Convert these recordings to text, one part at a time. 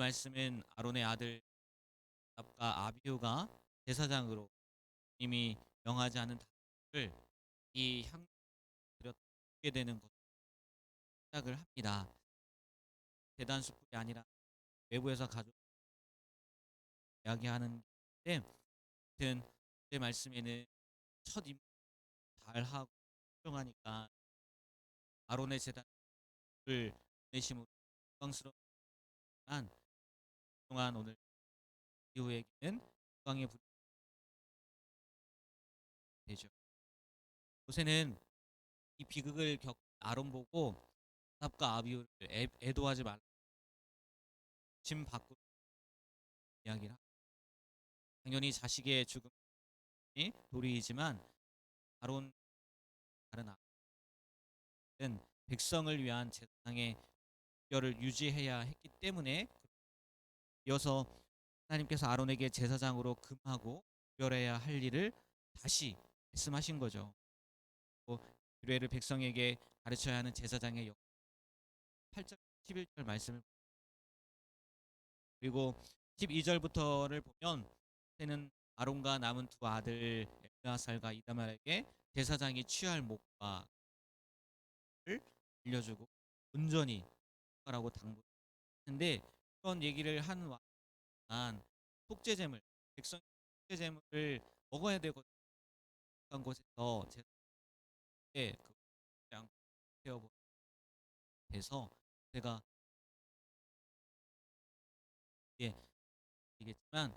말씀은 아론의 아들 나답과 아비후가 제사장으로 이미 명하지 않은 다를 이 향 드렸게 되는 것을 시작을 합니다. 제단 수풀이 아니라 외부에서 가져 이야기하는 데 같은 제 말씀에는 첫 임무 잘하고 훌륭하니까 아론의 제단을 내심으로 영광스럽지만 그동안 오늘 이후에게는 영광의 불이 되죠. 모세는 이 비극을 겪은 아론 보고 나답과 아비후를 애도하지 말라 짐 밖으로 이야기를 합니다. 당연히 자식의 죽음이 도리이지만 아론 다른 아들은 백성을 위한 제사장의 뼈를 유지해야 했기 때문에 이어서 하나님께서 아론에게 제사장으로 금하고 구별해야 할 일을 다시 말씀하신 거죠. 또 규례를 백성에게 가르쳐야 하는 제사장의 8절 11절 말씀을 그리고 12절부터를 보면 때는 아론과 남은 두 아들 엘르아살과 이다말에게 제사장이 취할 목과 알려주고 온전히 하라고 당부했는데 그런 얘기를 한 완 속죄제물 백성 속죄제물을 먹어야 되고 한 곳에서 제사에 그 되어 돼서 제가 예 얘기했지만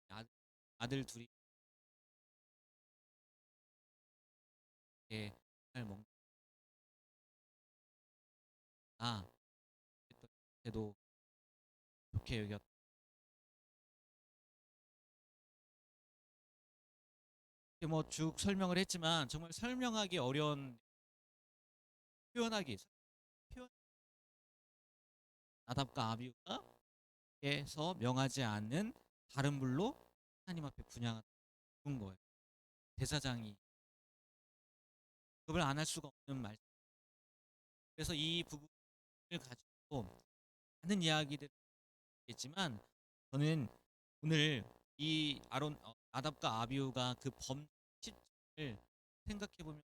아들, 아들 둘이 잘 먹나 그래도 좋게 여겼. 뭐쭉 설명을 했지만 정말 설명하기 어려운 표현하기 표현 나답과 아비후가 에서 명하지 않는 다른 불로 하나님 앞에 분양한 거예요. 제사장이 그걸 안 할 수가 없는 말. 그래서 이 부분을 가지고 많은 이야기들이 있겠지만 저는 오늘 이 아론 나답과 아비후가 그 시점을 생각해 보면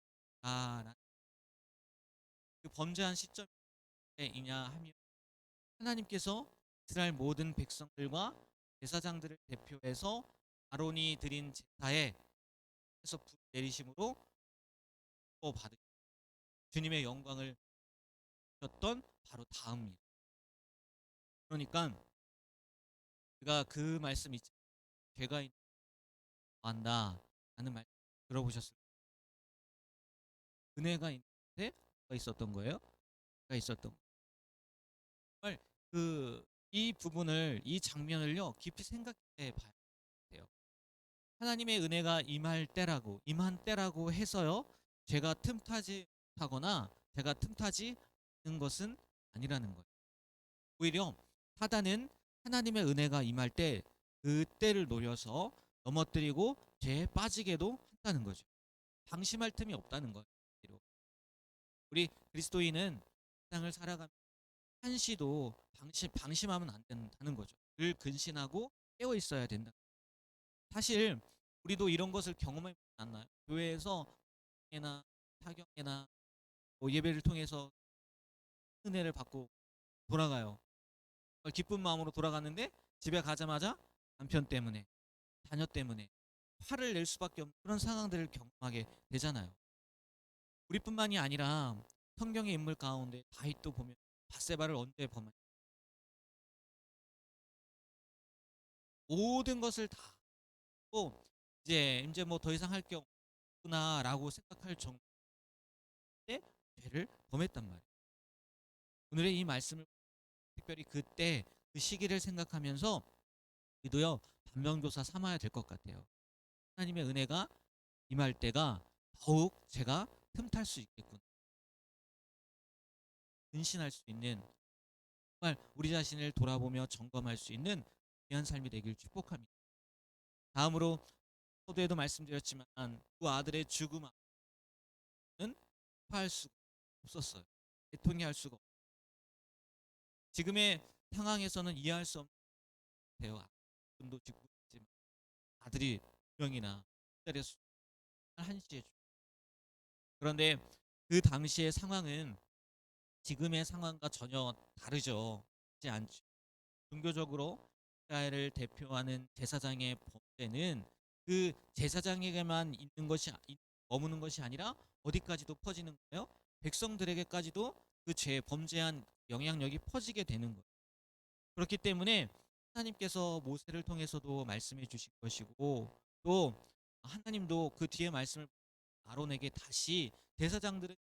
그 범죄한 시점이냐 하면 하나님께서 이스라엘 모든 백성들과 제사장들을 대표해서 아론이 드린 제사에 해서 불 내리심으로 받으 주님의 영광을 주셨던 바로 다음입니다. 그러니까 제가 그 말씀 있죠. 죄가 한다 하는 말 들어보셨을 거예요. 은혜가 있는데 가 있었던 거예요. 가 있었던 정말 이 부분을 이 장면을요 깊이 생각해 봐야 돼요. 하나님의 은혜가 임한 때라고 해서요 죄가 틈타지 하거나 제가 틈타지 않는 것은 아니라는 거예요. 오히려 사단은 하나님의 은혜가 임할 때 그때를 노려서 넘어뜨리고 죄에 빠지게도 한다는 거죠. 방심할 틈이 없다는 거예요. 우리 그리스도인은 세상을 살아가면 한시도 방심하면 안 된다는 거죠. 늘 근신하고 깨어 있어야 된다. 사실 우리도 이런 것을 경험해 보지 않나요? 교회에서 나 사경이나 뭐 예배를 통해서 은혜를 받고 돌아가요. 기쁜 마음으로 돌아갔는데 집에 가자마자 남편 때문에 자녀 때문에 화를 낼 수밖에 없는 그런 상황들을 경험하게 되잖아요. 우리뿐만이 아니라 성경의 인물 가운데 다윗도 보면 바세바를 언제 범한 모든 것을 다 하고 이제 뭐 더 이상 할 게 없구나라고 생각할 정도의 죄를 범했단 말이에요. 오늘의 이 말씀을 특별히 그때 그 시기를 생각하면서 우리도요 반면교사 삼아야 될 것 같아요. 하나님의 은혜가 임할 때가 더욱 제가 틈탈 수 있겠구나. 근신할 수 있는 정말 우리 자신을 돌아보며 점검할 수 있는 귀한 삶이 되길 축복합니다. 다음으로 서두에도 말씀드렸지만 그 아들의 죽음은 화할 수가 없었어요. 애통이 할 수가 없어요. 지금의 상황에서는 이해할 수 없는 대요. 돈도 짓고 있지만 아들이 두 명이나 자리에서 한시에 그런데 그 당시의 상황은 지금의 상황과 전혀 다르죠. 그렇지 않죠. 종교적으로 이스라엘을 대표하는 제사장의 범죄는 그 제사장에게만 있는 것이 머무는 것이 아니라 어디까지도 퍼지는 거예요. 백성들에게까지도 그 죄 범죄한 영향력이 퍼지게 되는 거예요. 그렇기 때문에 하나님께서 모세를 통해서도 말씀해 주신 것이고 또 하나님도 그 뒤에 말씀을 아론에게 다시 제사장들은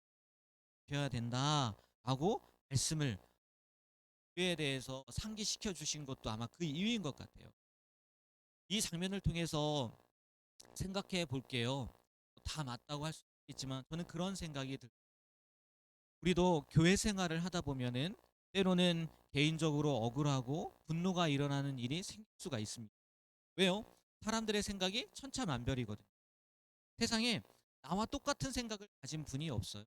되어야 된다라고 말씀을 교회에 대해서 상기시켜 주신 것도 아마 그 이유인 것 같아요. 이 장면을 통해서 생각해 볼게요. 다 맞다고 할 수 있겠지만 저는 그런 생각이 들. 우리도 교회 생활을 하다 보면은 때로는 개인적으로 억울하고 분노가 일어나는 일이 생길 수가 있습니다. 왜요? 사람들의 생각이 천차만별이거든요. 세상에 나와 똑같은 생각을 가진 분이 없어요.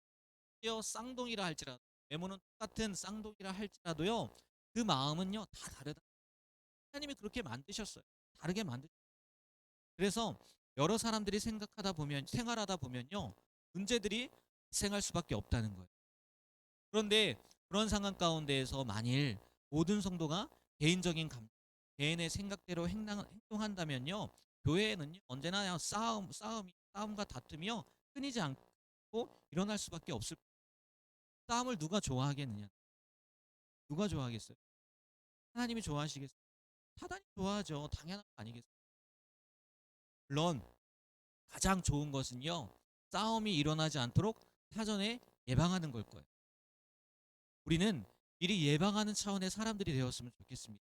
심지어 쌍둥이라 할지라도 외모는 똑같은 쌍둥이라 할지라도요. 그 마음은요 다 다르다. 하나님이 그렇게 만드셨어요. 다르게 만드. 그래서 여러 사람들이 생각하다 보면 생활하다 보면요 문제들이 발생할 수밖에 없다는 거예요. 그런데 그런 상황 가운데에서 만일 모든 성도가 개인적인 개인의 생각대로 행동한다면요 교회에는요 언제나 싸움과 다툼이요 끊이지 않고 일어날 수밖에 없을. 싸움을 누가 좋아하겠느냐? 누가 좋아하겠어요? 하나님이 좋아하시겠어요? 사단이 좋아하죠. 당연한 거 아니겠어요? 물론 가장 좋은 것은요 싸움이 일어나지 않도록 사전에 예방하는 걸 거예요. 우리는 미리 예방하는 차원의 사람들이 되었으면 좋겠습니다.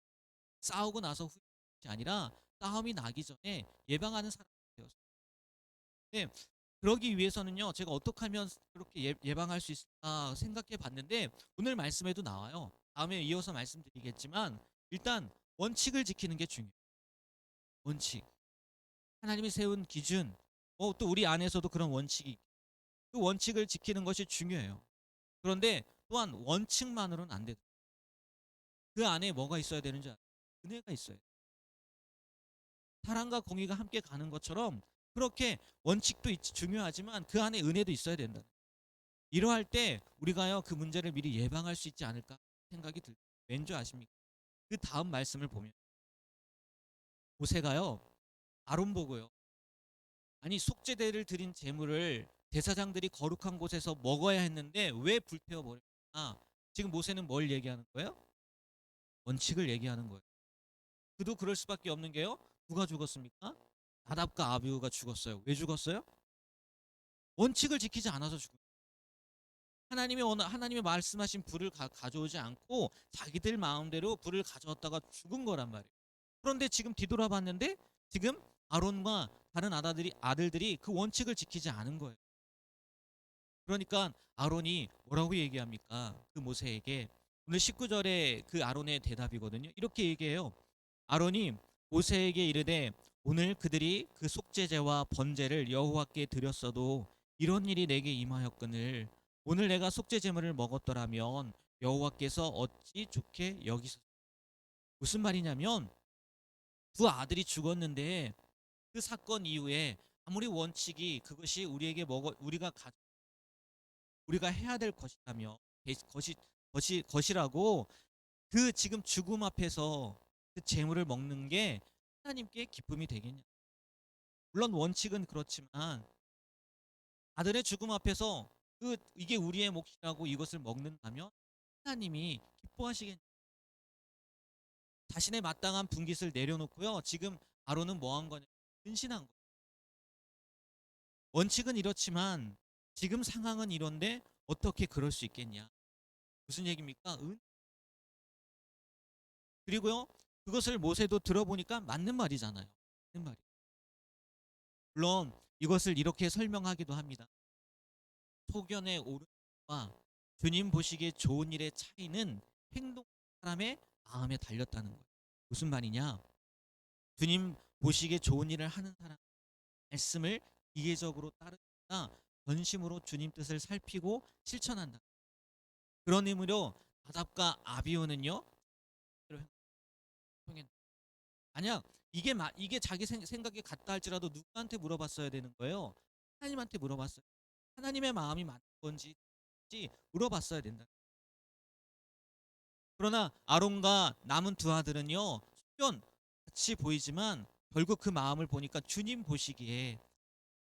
싸우고 나서 후회가 아니라 싸움이 나기 전에 예방하는 사람이 되었어요. 네, 그러기 위해서는요 제가 어떻게 하면 그렇게 예방할 수 있을까 생각해 봤는데 오늘 말씀에도 나와요. 다음에 이어서 말씀드리겠지만 일단 원칙을 지키는 게 중요해요. 원칙. 하나님이 세운 기준. 또 우리 안에서도 그런 원칙이 그 원칙을 지키는 것이 중요해요. 그런데 또한 원칙만으로는 안 돼요. 그 안에 뭐가 있어야 되는지 알아요? 은혜가 있어요. 사랑과 공의가 함께 가는 것처럼 그렇게 원칙도 중요하지만 그 안에 은혜도 있어야 된다. 이러할 때 우리가요 그 문제를 미리 예방할 수 있지 않을까 생각이 들. 왠지 아십니까? 그 다음 말씀을 보면 모세가요 아론 보고요. 아니 속죄대를 드린 제물을 제사장들이 거룩한 곳에서 먹어야 했는데 왜 불태워 버렸나? 지금 모세는 뭘 얘기하는 거예요? 원칙을 얘기하는 거예요. 그도 그럴 수밖에 없는 게요. 누가 죽었습니까? 나답과 아비후가 죽었어요. 왜 죽었어요? 원칙을 지키지 않아서 죽은. 하나님이 말씀하신 불을 가져오지 않고 자기들 마음대로 불을 가져왔다가 죽은 거란 말이에요. 그런데 지금 뒤돌아봤는데 지금 아론과 다른 아들들이 그 원칙을 지키지 않은 거예요. 그러니까 아론이 뭐라고 얘기합니까? 그 모세에게 오늘 19절에 그 아론의 대답이거든요. 이렇게 얘기해요. 아론이 모세에게 이르되 오늘 그들이 그 속죄제와 번제를 여호와께 드렸어도 이런 일이 내게 임하였거늘 오늘 내가 속죄 제물을 먹었더라면 여호와께서 어찌 좋게 여기서. 무슨 말이냐면 두 아들이 죽었는데 그 사건 이후에 아무리 원칙이 그것이 우리가 해야 될 것이라며 것이라고 그 지금 죽음 앞에서 그 재물을 먹는 게 하나님께 기쁨이 되겠냐? 물론 원칙은 그렇지만 아들의 죽음 앞에서 이게 우리의 몫이라고 이것을 먹는다면 하나님이 기뻐하시겠냐? 자신의 마땅한 분깃을 내려놓고요. 지금 아론은 뭐 한 거냐? 근신한 거. 원칙은 이렇지만 지금 상황은 이런데 어떻게 그럴 수 있겠냐? 무슨 얘기입니까? 그리고요. 그것을 모세도 들어보니까 맞는 말이잖아요. 맞는 말이. 물론 이것을 이렇게 설명하기도 합니다. 소견의 옳음과 주님 보시기에 좋은 일의 차이는 행동 사람의 마음에 달렸다는 거예요. 무슨 말이냐? 주님 보시기에 좋은 일을 하는 사람 말씀을 이계적으로 따르다 전심으로 주님 뜻을 살피고 실천한다. 그런 의미로 나답과 아비후는요. 만약 이게 자기 생각이 같다 할지라도 누구한테 물어봤어야 되는 거예요. 하나님한테 물어봤어요. 하나님의 마음이 맞는 건지 물어봤어야 된다. 그러나 아론과 남은 두 아들은요. 수면 같이 보이지만 결국 그 마음을 보니까 주님 보시기에,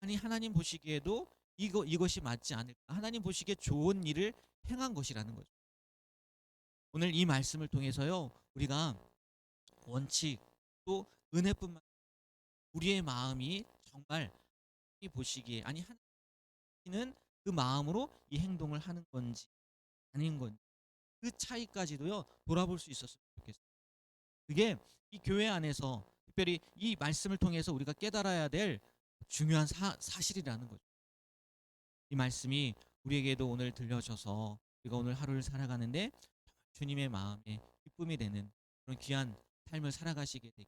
아니 하나님 보시기에도 이것이 맞지 않을까? 하나님 보시기에 좋은 일을 행한 것이라는 거죠. 오늘 이 말씀을 통해서요. 우리가 원칙 또 은혜뿐만, 우리의 마음이 정말 하나님이 보시기에, 아니 하나님은 그 마음으로 이 행동을 하는 건지 아닌 건지, 그 차이까지도요 돌아볼 수 있었으면 좋겠어요. 그게 이 교회 안에서 특별히 이 말씀을 통해서 우리가 깨달아야 될 중요한 사실이라는 거죠. 이 말씀이 우리에게도 오늘 들려져서 우리가 오늘 하루를 살아가는데 주님의 마음에 기쁨이 되는 그런 귀한 삶을 살아가시게 되길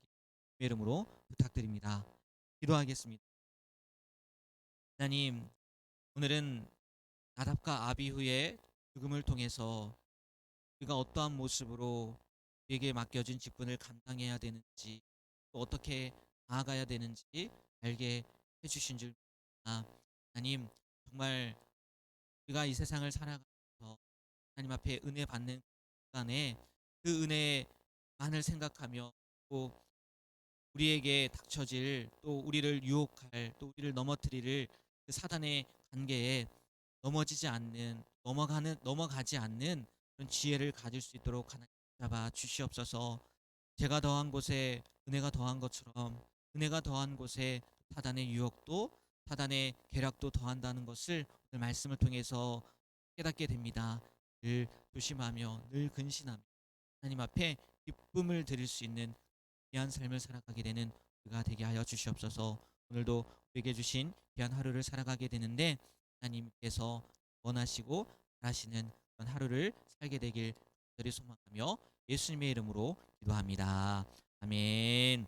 주의 이름으로 부탁드립니다. 기도하겠습니다. 하나님, 오늘은 나답과 아비후의 죽음을 통해서 우리가 어떠한 모습으로 우리에게 맡겨진 직분을 감당해야 되는지, 또 어떻게 나아가야 되는지 알게 해주신 줄 믿습니다. 하나님, 정말 우리가 이 세상을 살아가면서 하나님 앞에 은혜 받는 시간에 그 은혜만을 생각하며, 또 우리에게 닥쳐질, 또 우리를 유혹할, 또 우리를 넘어뜨릴 그 사단의 관계에 넘어가지 않는 그런 지혜를 가질 수 있도록 하나님 잡아 주시옵소서. 제가 더한 곳에 은혜가 더한 것처럼 은혜가 더한 곳에 사단의 유혹도, 사단의 계략도 더한다는 것을 오늘 말씀을 통해서 깨닫게 됩니다. 늘 조심하며 늘 근신하며 하나님 앞에 기쁨을 드릴 수 있는 귀한 삶을 살아가게 되는 우리가 되게 하여 주시옵소서. 오늘도 우리에게 주신 귀한 하루를 살아가게 되는데 하나님께서 원하시고 바라시는 그런 하루를 살게 되길 간절히 소망하며 예수님의 이름으로 기도합니다. 아멘.